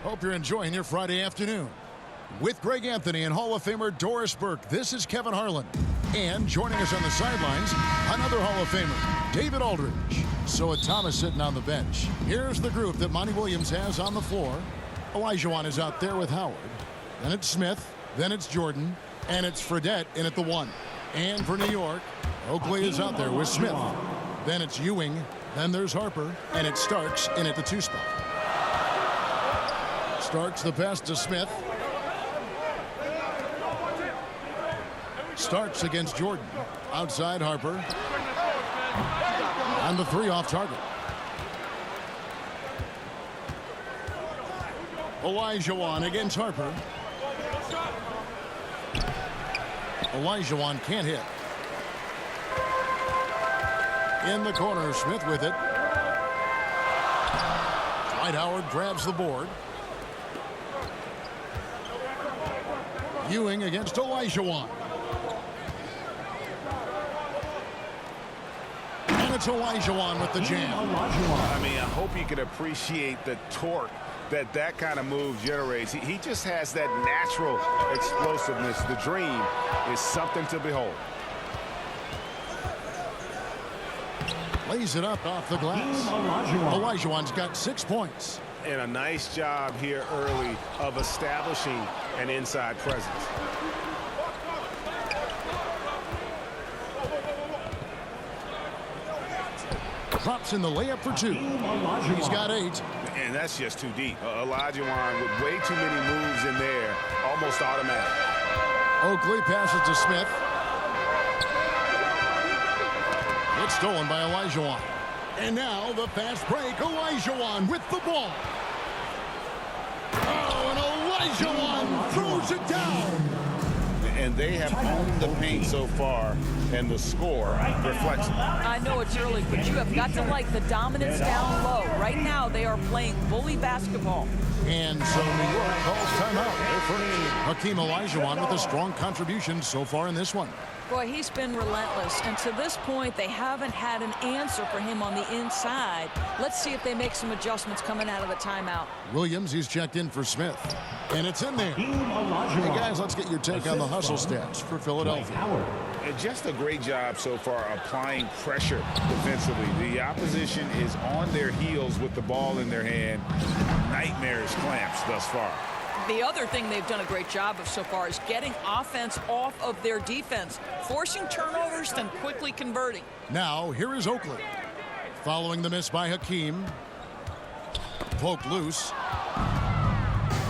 Hope you're enjoying your Friday afternoon. With Greg Anthony and Hall of Famer Doris Burke, this is Kevin Harlan. And joining us on the sidelines, another Hall of Famer, David Aldridge. So with Thomas sitting on the bench, here's the group that Monty Williams has on the floor. Olajuwon is out there with Howard. Then it's Smith. Then it's Jordan. And it's Fredette in at the 1. And for New York, Oakley is out there with Smith. Then it's Ewing. Then there's Harper. And it's Starks in at the 2 spot. Starks the pass to Smith. Starks against Jordan. Outside Harper. And the 3 off target. Olajuwon against Harper. Olajuwon can't hit. In the corner, Smith with it. Dwight Howard grabs the board. Ewing against Olajuwon. And it's Olajuwon with the jam. I mean, I hope you can appreciate the torque that kind of move generates. He just has that natural explosiveness. The dream is something to behold. Lays it up off the glass. Olajuwon's got 6 points. And a nice job here early of establishing an inside presence. Drops in the layup for 2. He's got 8. And that's just too deep. Olajuwon with way too many moves in there, almost automatic. Oakley passes to Smith. It's stolen by Olajuwon. And now the fast break. Olajuwon with the ball. Oh, and Olajuwon throws it down. And they have owned the paint so far, and the score reflects it. I know it's early, but you have got to like the dominance down low. Right now, they are playing bully basketball. And so New York calls timeout. Hakeem Olajuwon with a strong contribution so far in this one. Boy, he's been relentless, and to this point, they haven't had an answer for him on the inside. Let's see if they make some adjustments coming out of the timeout. Williams, he's checked in for Smith, and it's in there. Hey, guys, let's get your take on the hustle stats for Philadelphia. And just a great job so far applying pressure defensively. The opposition is on their heels with the ball in their hand. Nightmarish clamps thus far. The other thing they've done a great job of so far is getting offense off of their defense, forcing turnovers, then quickly converting. Now, here is Oakley. Following the miss by Hakeem. Poked loose.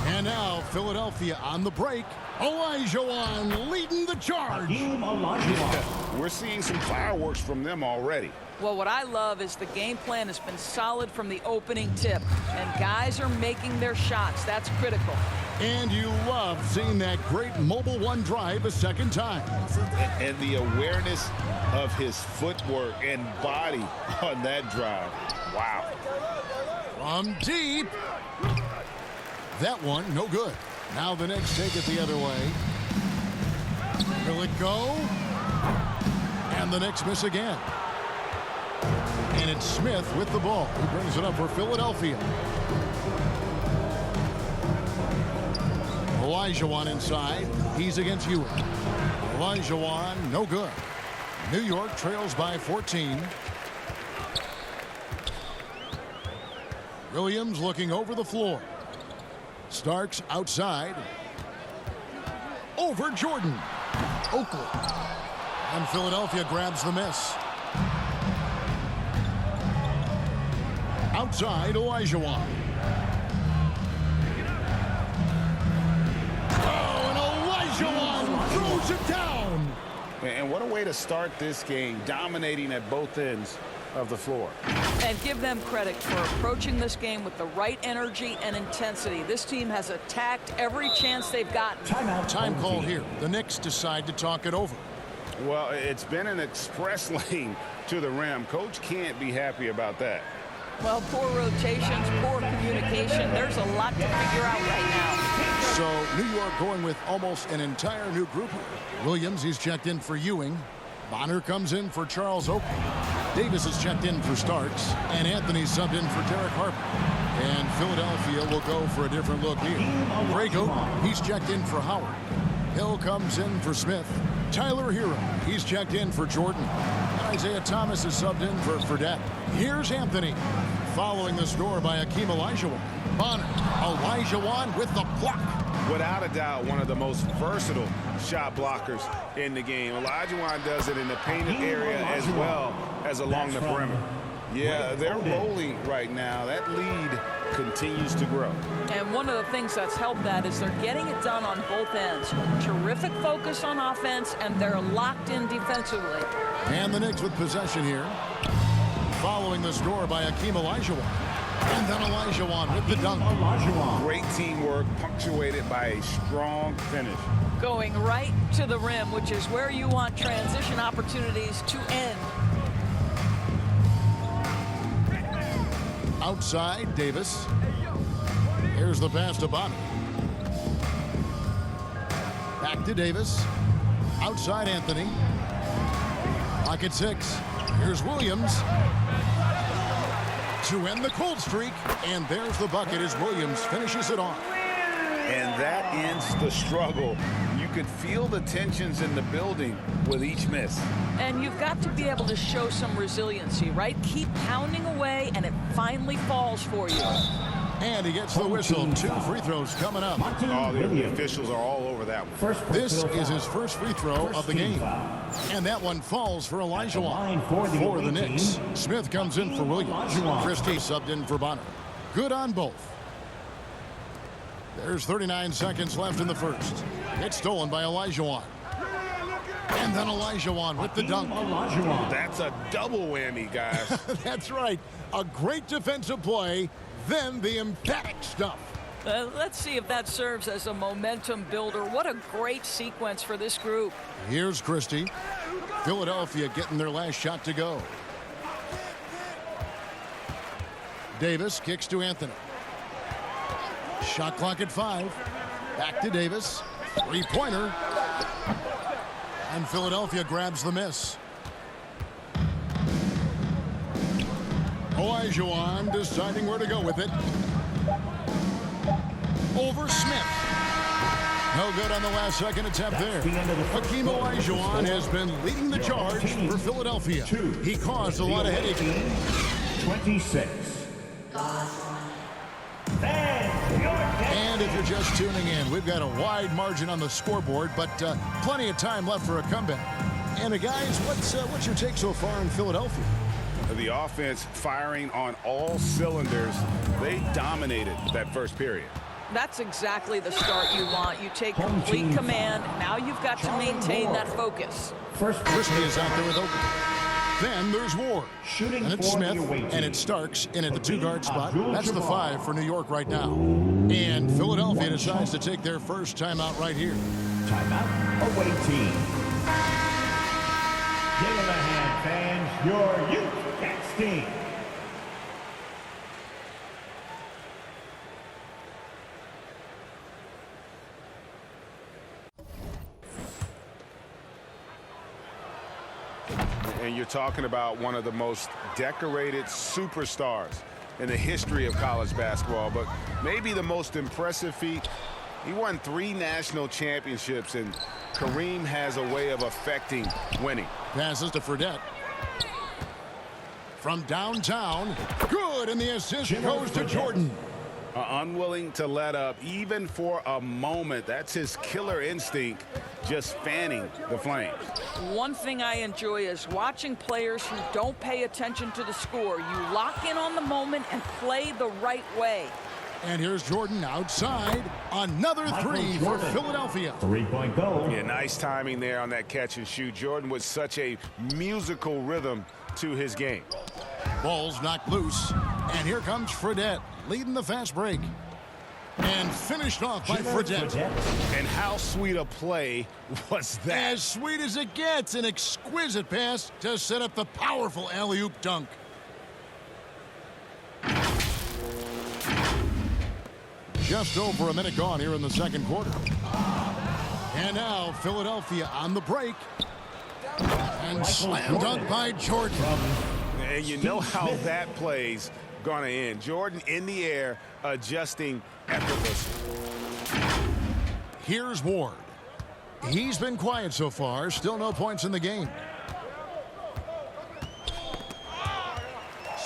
And now, Philadelphia on the break. Olajuwon leading the charge. We're seeing some fireworks from them already. Well, what I love is the game plan has been solid from the opening tip, and guys are making their shots. That's critical. And you love seeing that great mobile 1 drive a second time. And the awareness of his footwork and body on that drive. Wow. From deep. That one, no good. Now the Knicks take it the other way. Will it go? And the Knicks miss again. And it's Smith with the ball. He brings it up for Philadelphia. Olajuwon inside. He's against Ewing. Olajuwon, no good. New York trails by 14. Williams looking over the floor. Starks outside. Over Jordan. Oakley. And Philadelphia grabs the miss. Outside, Olajuwon. Oh, and Olajuwon throws it down. And what a way to start this game, dominating at both ends of the floor. And give them credit for approaching this game with the right energy and intensity. This team has attacked every chance they've gotten. Time call here. The Knicks decide to talk it over. Well, it's been an express lane to the rim. Coach can't be happy about that. Well, poor rotations, poor communication. There's a lot to figure out right now. So New York going with almost an entire new group here. Williams, he's checked in for Ewing. Bonner comes in for Charles Oakley. Davis is checked in for Starks. And Anthony subbed in for Derek Harper. And Philadelphia will go for a different look here. Drago, he's checked in for Howard. Hill comes in for Smith. Tyler Hero, he's checked in for Jordan. Isaiah Thomas is subbed in for Fredette. Here's Anthony. Following the score by Hakeem Olajuwon. Bonner, Olajuwon with the block. Without a doubt, one of the most versatile shot blockers in the game. Olajuwon does it in the painted area as well as along the perimeter. Yeah, they're rolling right now. That lead continues to grow. And one of the things that's helped that is they're getting it done on both ends. Terrific focus on offense, and they're locked in defensively. And the Knicks with possession here. Following the score by Hakeem Olajuwon. And then Olajuwon with the dunk. Great teamwork, punctuated by a strong finish. Going right to the rim, which is where you want transition opportunities to end. Outside, Davis. Here's the pass to Bonner. Back to Davis. Outside, Anthony. Pocket 6. Here's Williams. To end the cold streak. And there's the bucket as Williams finishes it off. And that ends the struggle. You could feel the tensions in the building with each miss. And you've got to be able to show some resiliency, right? Keep pounding away, and it finally falls for you. And he gets the whistle. 2 free throws coming up. Oh, the officials are all over that one. This is his first free throw of the game. And that one falls for Olajuwon. For the Knicks, Smith comes in for Williams. Christie subbed in for Bonner. Good on both. There's 39 seconds left in the first. It's stolen by Olajuwon. And then Olajuwon with the dunk. That's a double whammy, guys. That's right. A great defensive play, then the emphatic stuff. Let's see if that serves as a momentum builder. What a great sequence for this group. Here's Christie. Philadelphia getting their last shot to go. Davis kicks to Anthony. Shot clock at 5. Back to Davis. Three-pointer. And Philadelphia grabs the miss. Olajuwon deciding where to go with it. Over Smith. No good on the last second attempt there. Hakeem Olajuwon has been leading the charge for Philadelphia. He caused a lot of headache. 26. And if you're just tuning in, we've got a wide margin on the scoreboard, but plenty of time left for a comeback. And guys, what's your take so far in Philadelphia? The offense firing on all cylinders. They dominated that first period. That's exactly the start you want. You take complete command. Now you've got to maintain that focus. Christie is out there with open. Then there's Ward. And it's Smith, and it's Starks in at the 2-guard spot. That's the 5 for New York right now. And Philadelphia decides to take their first timeout right here. Timeout, away team. Give them a hand, fans. Your youth next team. And you're talking about one of the most decorated superstars in the history of college basketball, but maybe the most impressive feat. He won 3 national championships, and Kareem has a way of affecting winning. Passes to Fredette. From downtown, good, and the assist goes to Jordan. Unwilling to let up even for a moment. That's his killer instinct, just fanning the flames. One thing I enjoy is watching players who don't pay attention to the score. You lock in on the moment and play the right way. And here's Jordan outside. Another 3 for Philadelphia. 3-point goal. Yeah, nice timing there on that catch and shoot. Jordan with such a musical rhythm to his game. Ball's knocked loose. And here comes Fredette, leading the fast break. And finished off by Fredette. And how sweet a play was that? As sweet as it gets. An exquisite pass to set up the powerful alley-oop dunk. Just over a minute gone here in the second quarter. And now Philadelphia on the break. And slam dunk by Jordan. And you know how that plays. going to end. Jordan in the air, adjusting effortlessly. Here's Ward. He's been quiet so far. Still no points in the game.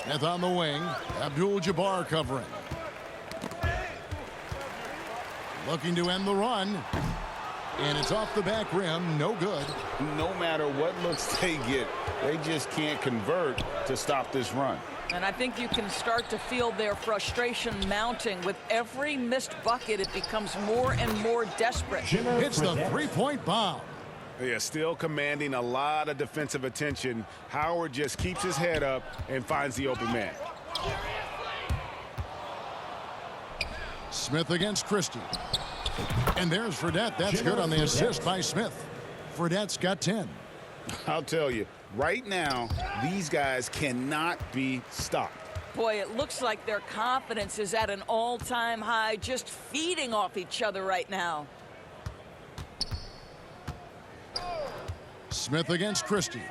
Smith on the wing. Abdul-Jabbar covering. Looking to end the run. And it's off the back rim. No good. No matter what looks they get, they just can't convert to stop this run. And I think you can start to feel their frustration mounting. With every missed bucket, it becomes more and more desperate. Hits the three-point bomb. Yeah, still commanding a lot of defensive attention. Howard just keeps his head up and finds the open man. Smith against Christie. And there's Fredette. That's good on the assist by Smith. Fredette's got 10. I'll tell you, right now, these guys cannot be stopped. Boy, it looks like their confidence is at an all-time high, just feeding off each other right now. Smith against Christie.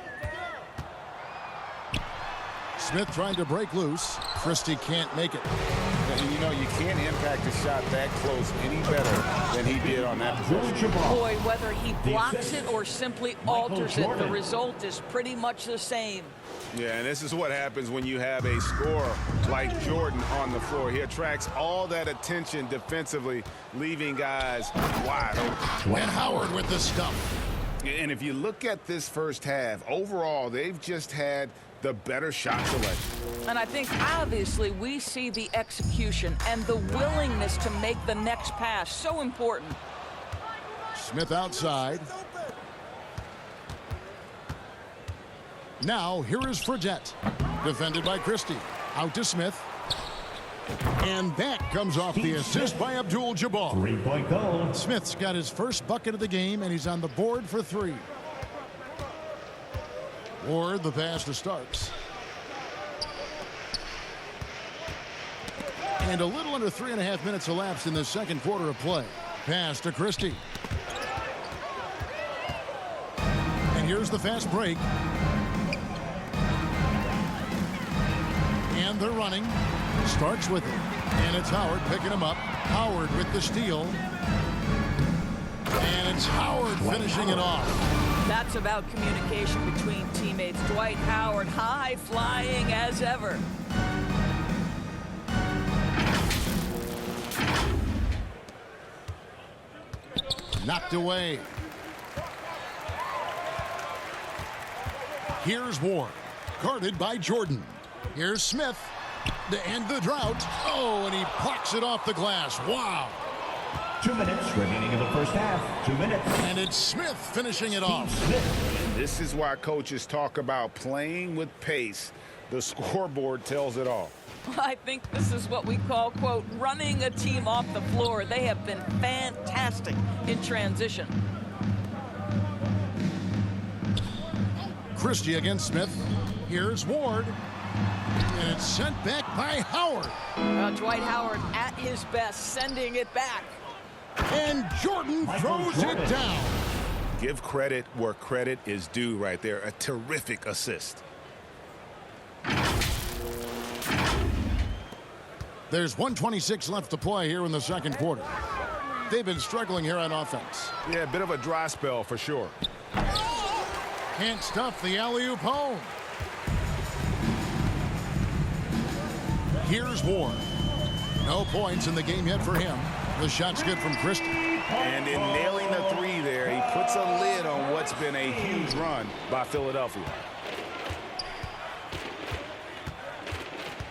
Smith trying to break loose. Christie can't make it. And you know, you can't impact a shot that close any better than he did on that possession. Boy, whether he blocks it or simply alters it, the result is pretty much the same. Yeah, and this is what happens when you have a scorer like Jordan on the floor. He attracts all that attention defensively, leaving guys wide open. And Howard with the stuff. And if you look at this first half, overall, they've just had the better shot selection. And I think, obviously, we see the execution and the willingness to make the next pass so important. Smith outside. Now, here is Fredette. Defended by Christie. Out to Smith. And that comes off the assist by Abdul-Jabbar. 3-point goal. Smith's got his first bucket of the game, and he's on the board for 3. Ward, the pass to Starks. And a little under 3.5 minutes elapsed in the second quarter of play. Pass to Christie. And here's the fast break. And they're running. Starks with it. And it's Howard picking him up. Howard with the steal. And it's Howard finishing it off. That's about communication between teammates. Dwight Howard, high flying as ever. Knocked away. Here's Ward. Guarded by Jordan. Here's Smith to end the drought. Oh, and he plucks it off the glass. Wow. 2 minutes remaining in the first half. 2 minutes. And it's Smith finishing it off. This is why coaches talk about playing with pace. The scoreboard tells it all. I think this is what we call, quote, running a team off the floor. They have been fantastic in transition. Christie against Smith. Here's Ward. And it's sent back by Howard. Dwight Howard at his best, sending it back. And Jordan throws it down. Give credit where credit is due right there. A terrific assist. There's 1:26 left to play here in the second quarter. They've been struggling here on offense. Yeah, a bit of a dry spell for sure. Can't stuff the alley-oop home. Here's Ward. No points in the game yet for him. The shot's good from Christie. And in nailing the 3 there, he puts a lid on what's been a huge run by Philadelphia.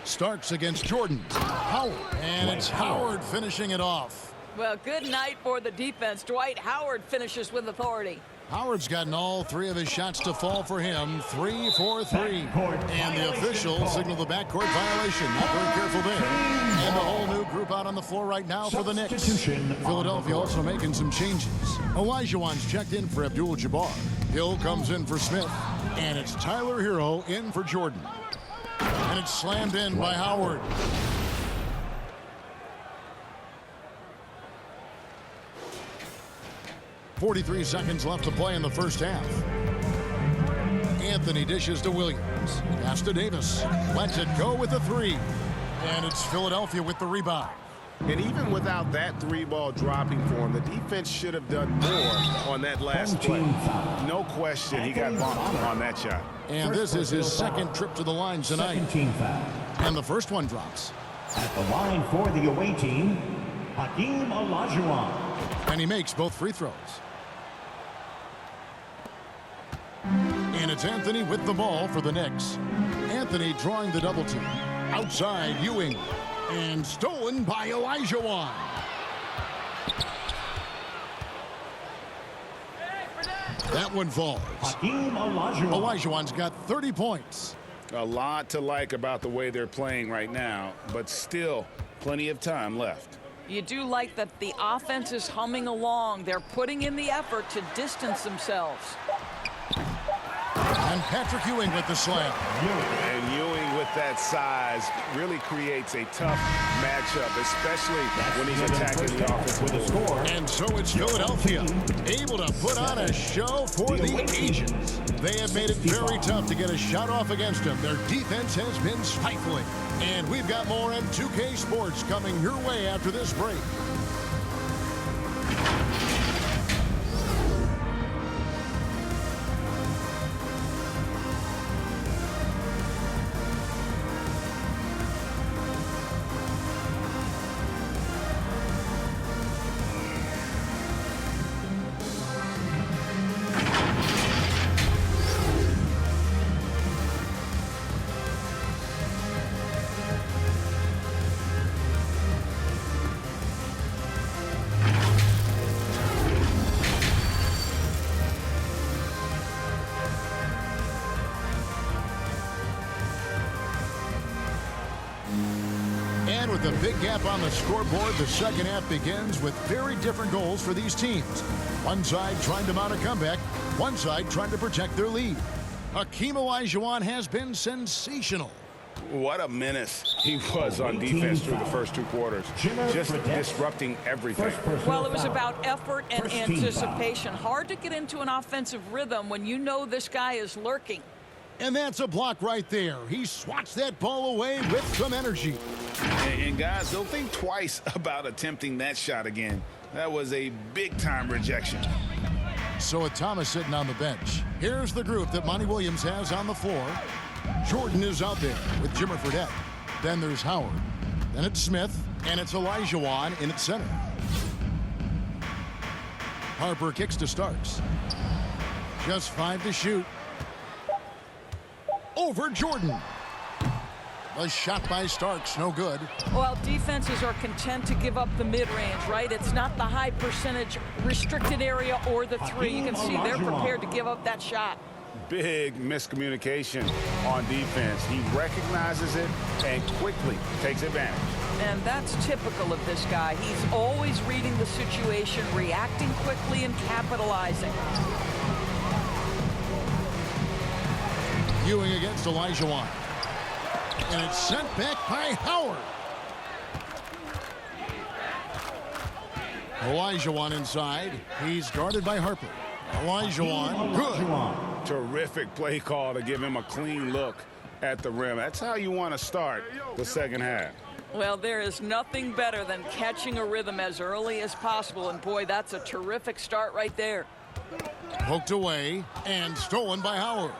Starks against Jordan. Howard. And it's Howard finishing it off. Well, good night for the defense. Dwight Howard finishes with authority. Howard's gotten all 3 of his shots to fall for him. 3 for 3. And the official signaled the backcourt violation. Not very careful there. And the whole new group out on the floor right now for the Knicks. Philadelphia also making some changes. Olajuwon's checked in for Abdul-Jabbar. Hill comes in for Smith. And it's Tyler Hero in for Jordan. And it's slammed in by Howard. .43 seconds left to play in the first half. Anthony dishes to Williams. Pass to Davis. Lets it go with a 3. And it's Philadelphia with the rebound. And even without that three-ball dropping for him, the defense should have done more on that last play. No question he got bumped on that shot. And this is his second trip to the line tonight. Second team foul. And the first one drops. At the line for the away team, Hakeem Olajuwon. And he makes both free throws. And it's Anthony with the ball for the Knicks. Anthony drawing the double team. Outside, Ewing. And stolen by Olajuwon. That one falls. Hakeem Olajuwon. Olajuwon's got 30 points. A lot to like about the way they're playing right now, but still plenty of time left. You do like that the offense is humming along. They're putting in the effort to distance themselves. And Patrick Ewing with the slam. And Ewing with that size really creates a tough matchup, especially when he's attacking the offense with a score. And so it's Philadelphia, able to put on a show for the Asians. They have made it very tough to get a shot off against them. Their defense has been stifling. And we've got more on 2K Sports coming your way after this break. And with a big gap on the scoreboard, the second half begins with very different goals for these teams. One side trying to mount a comeback, one side trying to protect their lead. Hakeem Olajuwon has been sensational. What a menace he was on defense through the first two quarters. Just disrupting everything. Well, it was about effort and anticipation. Hard to get into an offensive rhythm when you know this guy is lurking. And that's a block right there. He swats that ball away with some energy. And guys, don't think twice about attempting that shot again. That was a big-time rejection. So with Thomas sitting on the bench, here's the group that Monty Williams has on the floor. Jordan is out there with Jimmer Fredette. Then there's Howard. Then it's Smith, and it's Olajuwon in its center. Harper kicks to Starks. Just 5 to shoot. Over Jordan. A shot by Starks, no good. Well, defenses are content to give up the mid-range, right? It's not the high percentage restricted area or the three. You can see they're prepared to give up that shot. Big miscommunication on defense. He recognizes it and quickly takes advantage. And that's typical of this guy. He's always reading the situation, reacting quickly, and capitalizing. Ewing against Olajuwon. And it's sent back by Howard. Olajuwon inside. He's guarded by Harper. Olajuwon, good. Terrific play call to give him a clean look at the rim. That's how you want to start the second half. Well, there is nothing better than catching a rhythm as early as possible. And, boy, that's a terrific start right there. Poked away and stolen by Howard.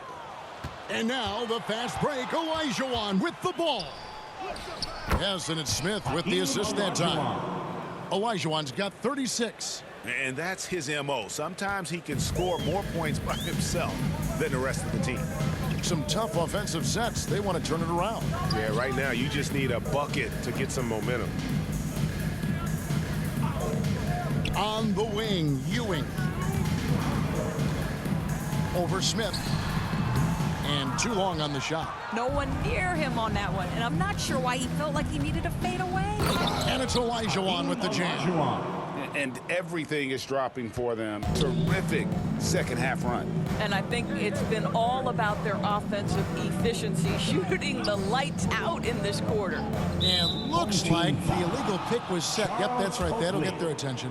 And now the fast break. Olajuwon with the ball. Yes, and it's Smith with the assist that time. Olajuwon's got 36. And that's his MO. Sometimes he can score more points by himself than the rest of the team. Some tough offensive sets. They want to turn it around. Yeah, right now you just need a bucket to get some momentum. On the wing, Ewing. Over Smith. And too long on the shot. No one near him on that one. And I'm not sure why he felt like he needed to fade away. And it's Olajuwon with the jam. And everything is dropping for them. Terrific second half run. And I think it's been all about their offensive efficiency, shooting the lights out in this quarter. And looks like the illegal pick was set. Yep, that's right. That'll get their attention.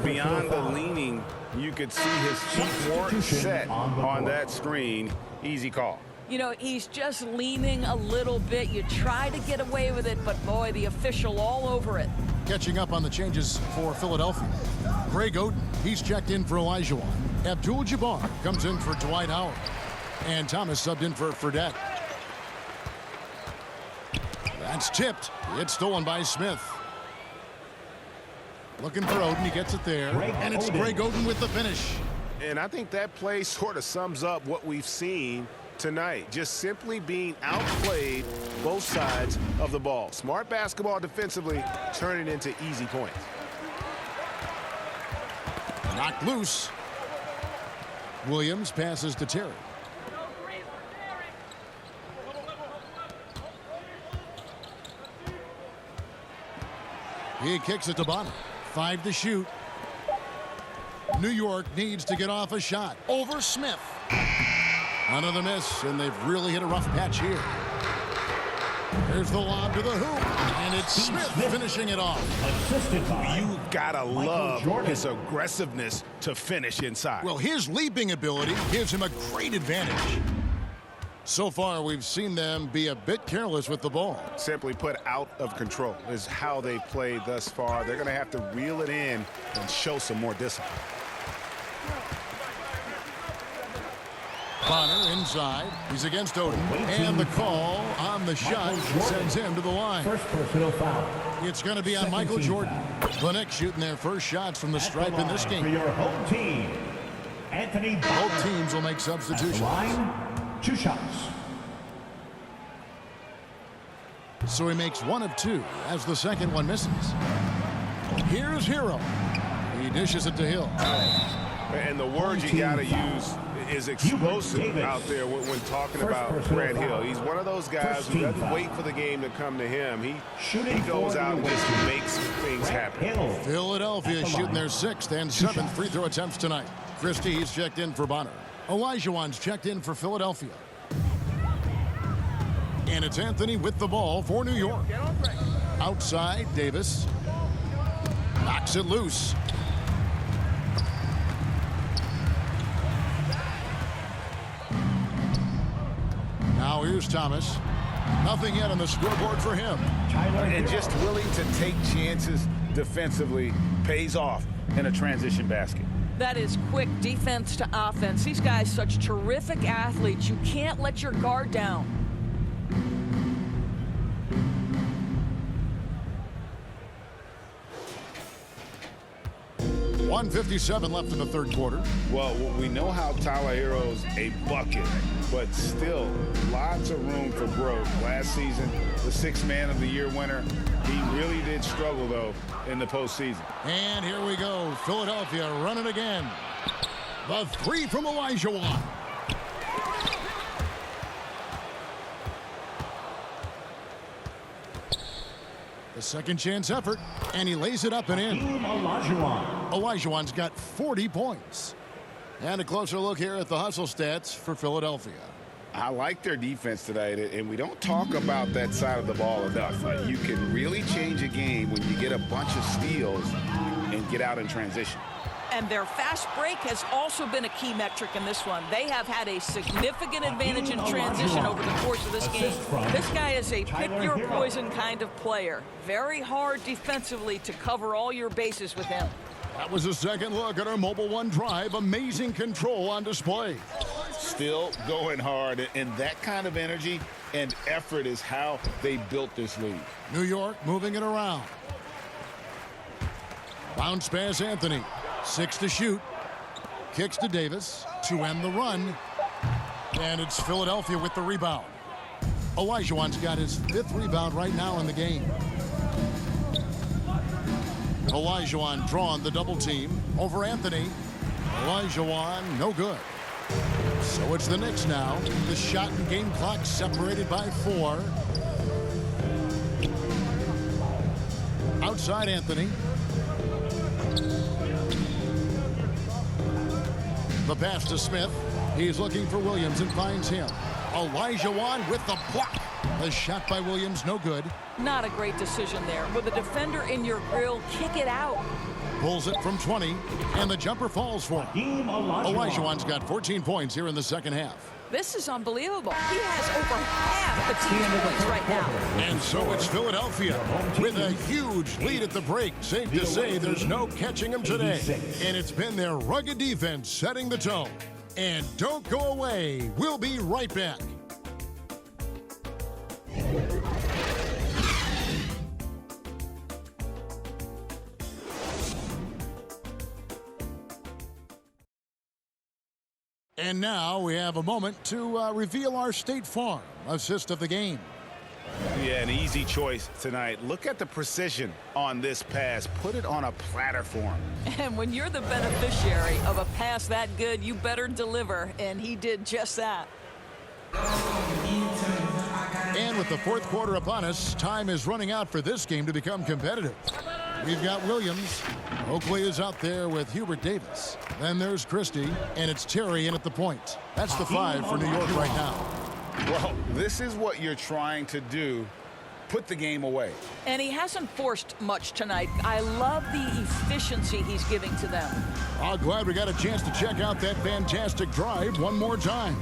Beyond the leaning, you could see his feet weren't set on that screen. Easy call. You know, he's just leaning a little bit. You try to get away with it, but boy, the official all over it. Catching up on the changes for Philadelphia. Greg Oden, he's checked in for Olajuwon. Abdul-Jabbar comes in for Dwight Howard. And Thomas subbed in for Fredette. That's tipped. It's stolen by Smith. Looking for Oden. He gets it there. And it's Greg Oden with the finish. And I think that play sort of sums up what we've seen tonight. Just simply being outplayed both sides of the ball. Smart basketball defensively, turning into easy points. Knocked loose. Williams passes to Terry. He kicks it to Bonner. 5 to shoot. New York needs to get off a shot. Over Smith. Another miss, and they've really hit a rough patch here. There's the lob to the hoop, and it's Smith finishing it off. Assisted by You gotta love Jordan. his aggressiveness to finish inside. Well, his leaping ability gives him a great advantage. So far, we've seen them be a bit careless with the ball. Simply put, out of control is how they played thus far. They're gonna have to reel it in and show some more discipline. Bonner inside. He's against Oden. And the call on the shot sends him to the line. first personal foul. It's going to be on Second Michael team Jordan. foul. The Knicks shooting their first shots from the At stripe in this line game. For your home team, Anthony Both Bonner. teams will make At the substitutions. line, 2 shots. So he makes 1 of 2 as the second one misses. Here's Hero. He dishes it to Hill. And the word you gotta use is explosive out there when talking about Brad Hill. He's one of those guys who doesn't wait for the game to come to him. He goes out and just makes things happen. Hill. Philadelphia shooting their 6th and 7th free throw attempts tonight. Christie, he's checked in for Bonner. Olajuwon's checked in for Philadelphia. And it's Anthony with the ball for New York. Outside, Davis. Knocks it loose. Now here's Thomas. Nothing yet on the scoreboard for him. And just willing to take chances defensively pays off in a transition basket. That is quick defense to offense. These guys, such terrific athletes. You can't let your guard down. .157 left in the third quarter. Well, we know how Tyler Hero's a bucket, but still lots of room for growth. Last season, the 6th Man of the Year winner. He really did struggle, though, in the postseason. And here we go. Philadelphia running again. The 3 from Olajuwon. The second chance effort, and he lays it up and in. Hakeem Olajuwon. Olajuwon's got 40 points. And a closer look here at the hustle stats for Philadelphia. I like their defense tonight, and we don't talk about that side of the ball enough. You can really change a game when you get a bunch of steals and get out in transition. And their fast break has also been a key metric in this one. They have had a significant advantage in transition over the course of this game. This guy is a pick-your-poison kind of player. Very hard defensively to cover all your bases with him. That was a second look at our Mobile One drive. Amazing control on display. Still going hard, and that kind of energy and effort is how they built this league. New York moving it around. Bounce pass Anthony. 6 to shoot. Kicks to Davis to end the run. And it's Philadelphia with the rebound. Olajuwon's got his 5th rebound right now in the game. Olajuwon drawing the double team over Anthony. Olajuwon, no good. So it's the Knicks now. The shot and game clock separated by 4. Outside Anthony. The pass to Smith. He's looking for Williams and finds him. Olajuwon with the block. The shot by Williams, no good. Not a great decision there. With a defender in your grill, kick it out. Pulls it from 20, and the jumper falls for him. Hakeem Olajuwon. Olajuwon's got 14 points here in the second half. This is unbelievable. He has over half the team's points right now. And so it's Philadelphia with a huge lead at the break. Safe to say there's no catching them today. And it's been their rugged defense setting the tone. And don't go away. We'll be right back. And now we have a moment to reveal our State Farm assist of the game. Yeah, an easy choice tonight. Look at the precision on this pass. Put it on a platter for him. And when you're the beneficiary of a pass that good, you better deliver, and he did just that. And with the fourth quarter upon us, time is running out for this game to become competitive. We've got Williams. Oakley is out there with Hubert Davis. Then there's Christie, and it's Terry in at the point. That's the 5 for New York right now. Well, this is what you're trying to do. Put the game away. And he hasn't forced much tonight. I love the efficiency he's giving to them. Oh, glad we got a chance to check out that fantastic drive one more time.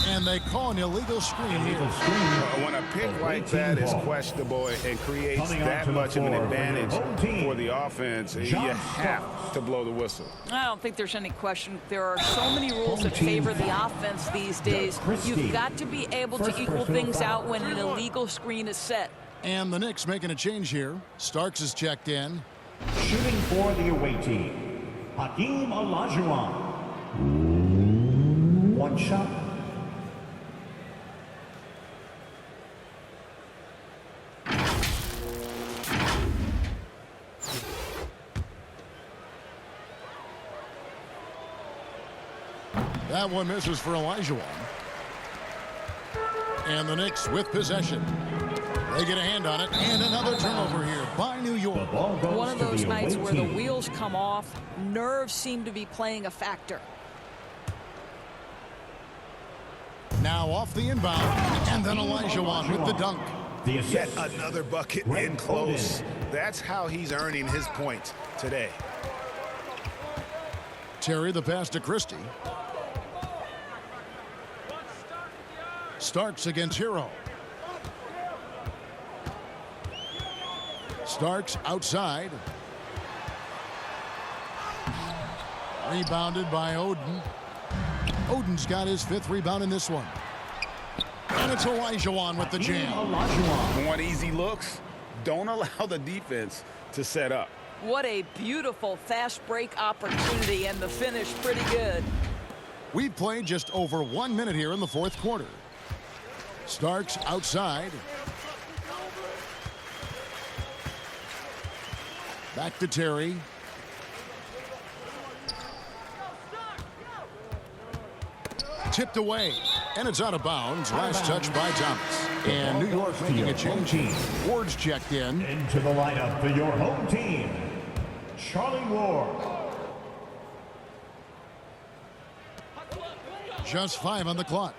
And they call an illegal screen here. When a pick like that is questionable and creates that much of an advantage for the offense, you have to blow the whistle. I don't think there's any question. There are so many rules that favor the offense these days. You've got to be able to equal things out when an illegal screen is set. And the Knicks making a change here. Starks is checked in. Shooting for the away team, Hakeem Olajuwon. One shot. That one misses for Olajuwon. And the Knicks with possession. They get a hand on it. And another turnover here by New York. One of those nights where the wheels come off, nerves seem to be playing a factor. Now off the inbound. And then Olajuwon with the dunk. Yet another bucket in close. That's how he's earning his points today. Terry the pass to Christie. Starks against Hero. Starks outside. Rebounded by Oden. Oden's got his 5th rebound in this one. And it's Olajuwon with the jam. Want easy looks? Don't allow the defense to set up. What a beautiful fast break opportunity, and the finish pretty good. We've played just over 1 minute here in the fourth quarter. Starks outside. Back to Terry. Tipped away, and it's out of bounds. Last touch by Thomas. And New York making a change. Ward's checked in. Into the lineup for your home team, Charlie Ward. Just 5 on the clock.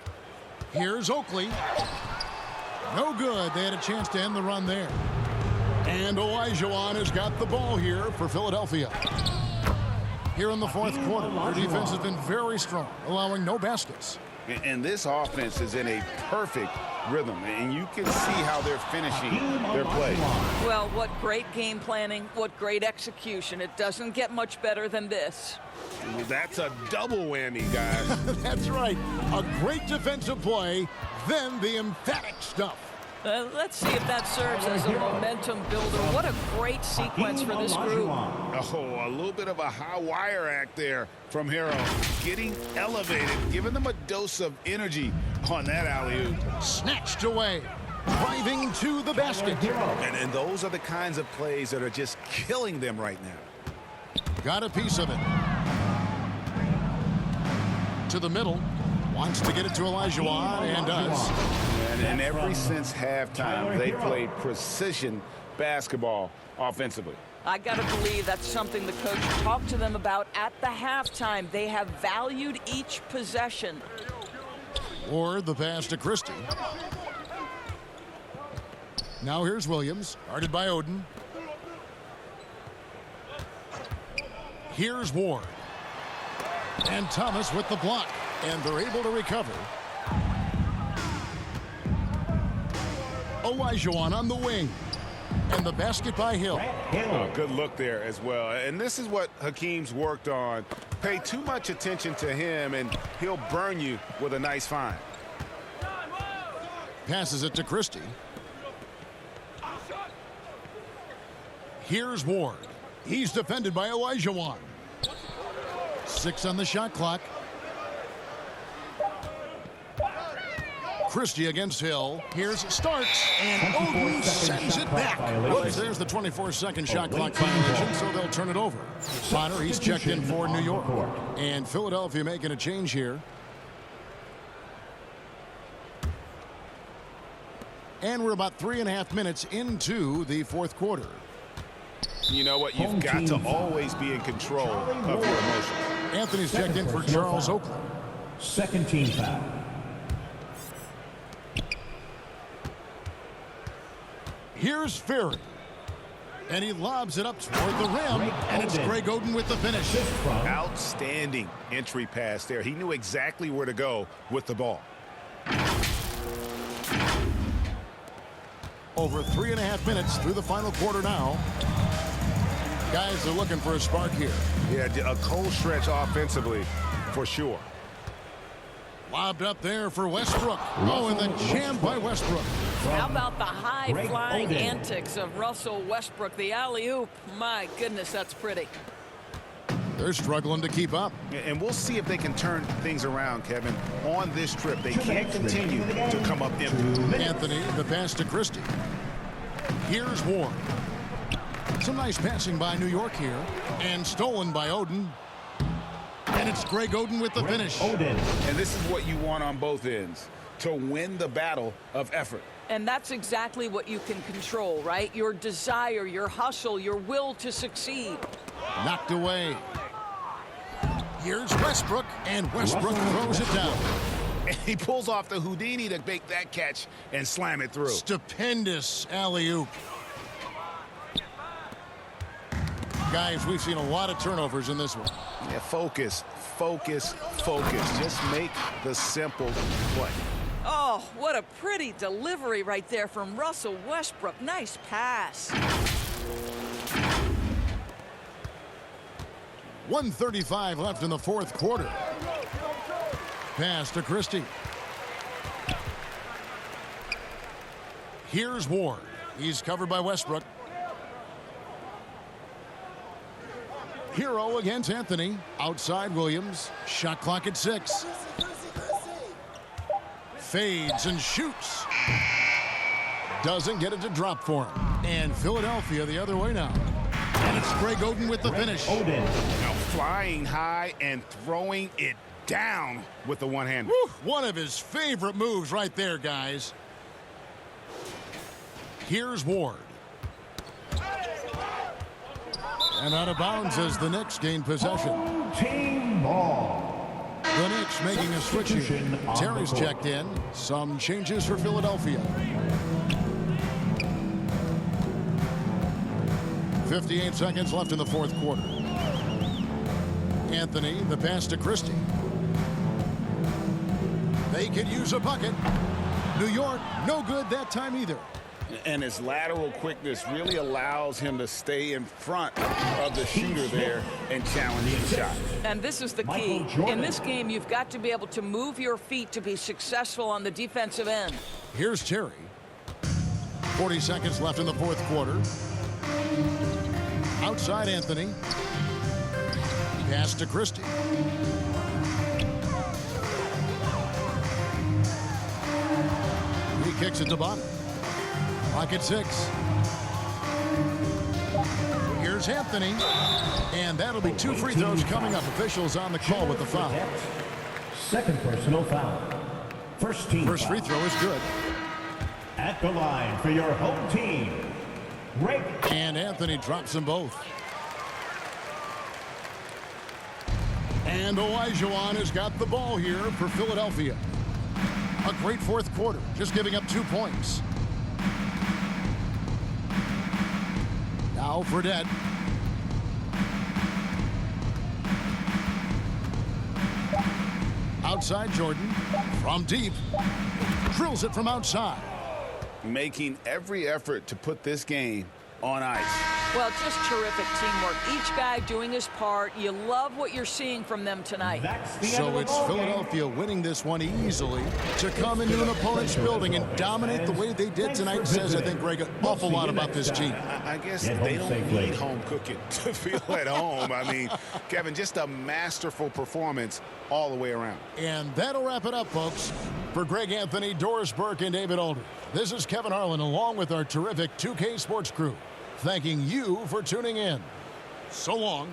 Here's Oakley. No good. They had a chance to end the run there. And Olajuwon has got the ball here for Philadelphia. Here in the fourth quarter, their defense has been very strong, allowing no baskets. And this offense is in a perfect rhythm, and you can see how they're finishing their play. Well, what great game planning, what great execution. It doesn't get much better than this. That's a double whammy, guys. That's right. A great defensive play, then the emphatic stuff. Let's see if that serves as a momentum builder. What a great sequence for this group. Oh, a little bit of a high wire act there from Hero. Getting elevated, giving them a dose of energy on that alley-oop. Snatched away, driving to the basket. And those are the kinds of plays that are just killing them right now. Got a piece of it. To the middle. Wants to get it to Olajuwon, and does. And ever since halftime, they played precision basketball offensively. I got to believe that's something the coach talked to them about at the halftime. They have valued each possession. Or the pass to Christie. Now here's Williams, guarded by Oden. Here's Ward. And Thomas with the block. And they're able to recover. Olajuwon on the wing. And the basket by Hill. Good look there as well. And this is what Hakeem's worked on. Pay too much attention to him, and he'll burn you with a nice find. Passes it to Christie. Here's Ward. He's defended by Olajuwon. 6 on the shot clock. Christie against Hill. Here's Starks, and Oden sends it back. Whoops, there's the 24-second shot clock violation, so they'll turn it over. Bonner, he's checked in for New York. And Philadelphia making a change here. And we're about 3.5 minutes into the fourth quarter. You know what? You've got to always be in control of your emotions. Anthony's checked in for Charles Oakley. Second team foul. Here's Ferry. And he lobs it up toward the rim. And it's Greg Oden with the finish. Outstanding entry pass there. He knew exactly where to go with the ball. Over 3.5 minutes through the final quarter now. Guys are looking for a spark here. Yeah, a cold stretch offensively for sure. Lobbed up there for Westbrook. Oh, and the jam by Westbrook. How about the high-flying antics of Russell Westbrook? The alley-oop. My goodness, that's pretty. They're struggling to keep up. And we'll see if they can turn things around, Kevin. On this trip, they can't continue to come up empty. Anthony, the pass to Christie. Here's Ward. Some nice passing by New York here. And stolen by Oden. And it's Greg Oden with the finish. And this is what you want on both ends, to win the battle of effort. And that's exactly what you can control, right? Your desire, your hustle, your will to succeed. Knocked away. Here's Westbrook, and Westbrook throws it down. And he pulls off the Houdini to make that catch and slam it through. Stupendous alley-oop. Guys, we've seen a lot of turnovers in this one. Yeah, focus, focus, focus. Just make the simple play. Oh, what a pretty delivery right there from Russell Westbrook. Nice pass. 1:35 left in the fourth quarter. Pass to Christie. Here's Ward. He's covered by Westbrook. Hero against Anthony. Outside Williams. Shot clock at 6. Fades and shoots. Doesn't get it to drop for him. And Philadelphia the other way now. And it's Greg Oden with the finish. Now flying high and throwing it down with the one-hand. One of his favorite moves right there, guys. Here's Ward. And out of bounds as the Knicks gain possession. Team ball. The Knicks making a switch here. Terry's checked in. Some changes for Philadelphia. 58 seconds left in the fourth quarter. Anthony, the pass to Christie. They could use a bucket. New York, no good that time either. And his lateral quickness really allows him to stay in front of the shooter there and challenge the shot. And this is the key. In this game, you've got to be able to move your feet to be successful on the defensive end. Here's Terry. 40 seconds left in the fourth quarter. Outside Anthony. Pass to Christie. He kicks it to Bonner. Pocket 6. Here's Anthony. And that'll be 2 free throws coming up. Officials on the call with the foul. Second personal foul. First team First free throw is good. At the line for your home team. Greg. And Anthony drops them both. And Olajuwon has got the ball here for Philadelphia. A great fourth quarter, just giving up 2 points. Now Fredette. outside Jordan. From deep. Drills it from outside. Making every effort to put this game on ice. Well, just terrific teamwork. Each guy doing his part. You love what you're seeing from them tonight. So it's Philadelphia winning this one easily to come into an opponent's building and dominate the way they did tonight says, I think, Greg, an awful lot about this team. I guess they don't need home cooking to feel at home. I mean, Kevin, just a masterful performance all the way around. And that'll wrap it up, folks. For Greg Anthony, Doris Burke, and David Aldridge, this is Kevin Harlan along with our terrific 2K Sports crew, thanking you for tuning in. So long.